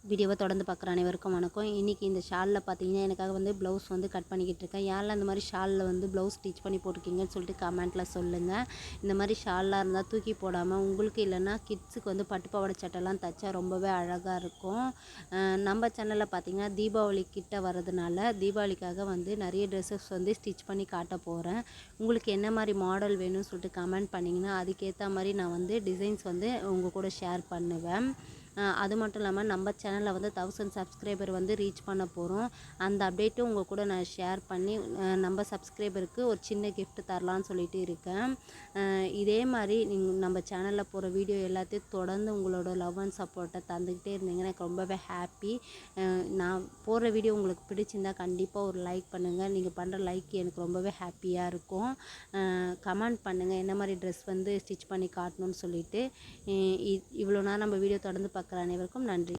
வீடியோவை தொடர்ந்து பார்க்குற அனைவருக்கும் வணக்கம். இன்றைக்கி இந்த ஷாலில் பார்த்தீங்கன்னா எனக்காக வந்து ப்ளவுஸ் வந்து கட் பண்ணிக்கிட்டு இருக்கேன். யாரெல்லாம் இந்த மாதிரி ஷாலில் வந்து ப்ளவுஸ் ஸ்டிச் பண்ணி போட்டிருக்கீங்கன்னு சொல்லிட்டு கமெண்ட்டில் சொல்லுங்கள். இந்த மாதிரி ஷால்லாம் இருந்தால் தூக்கி போடாமல் உங்களுக்கு இல்லைன்னா கிட்ஸுக்கு வந்து பட்டு பாவாடை சட்டைலாம் தைச்சா ரொம்பவே அழகாக இருக்கும். நம்ம சேனலில் பார்த்தீங்கன்னா தீபாவளி கிட்ட வர்றதுனால தீபாவளிக்காக வந்து நிறைய ட்ரெஸ்ஸஸ் வந்து ஸ்டிச் பண்ணி காட்ட போகிறேன். உங்களுக்கு என்ன மாதிரி மாடல் வேணும்னு சொல்லிட்டு கமெண்ட் பண்ணிங்கன்னா அதுக்கேற்ற மாதிரி நான் வந்து டிசைன்ஸ் வந்து உங்கள் கூட ஷேர் பண்ணுவேன். அது மட்டும் இல்லாமல் நம்ம சேனலில் வந்து 1000 சப்ஸ்கிரைபர் வந்து ரீச் பண்ண போகிறோம். அந்த அப்டேட்டும் உங்கள் கூட நான் ஷேர் பண்ணி நம்ம சப்ஸ்கிரைபருக்கு ஒரு சின்ன கிஃப்ட் தரலான்னு சொல்லிட்டு இருக்கேன். இதே மாதிரி நம்ம சேனலில் போகிற வீடியோ எல்லாத்தையும் தொடர்ந்து உங்களோட லவ் அண்ட் சப்போர்ட்டை தந்துக்கிட்டே இருந்தீங்கன்னா எனக்கு ரொம்பவே ஹாப்பி. நான் போடுற வீடியோ உங்களுக்கு பிடிச்சிருந்தால் கண்டிப்பாக ஒரு லைக் பண்ணுங்கள். நீங்கள் பண்ணுற லைக் எனக்கு ரொம்பவே ஹாப்பியாக இருக்கும். கமெண்ட் பண்ணுங்கள் என்ன மாதிரி ட்ரெஸ் வந்து ஸ்டிச் பண்ணி காட்டணும்னு சொல்லிட்டு. இவ்வளோ நேரம் நம்ம வீடியோ தொடர்ந்து பார்க்குற அனைவருக்கும் நன்றி.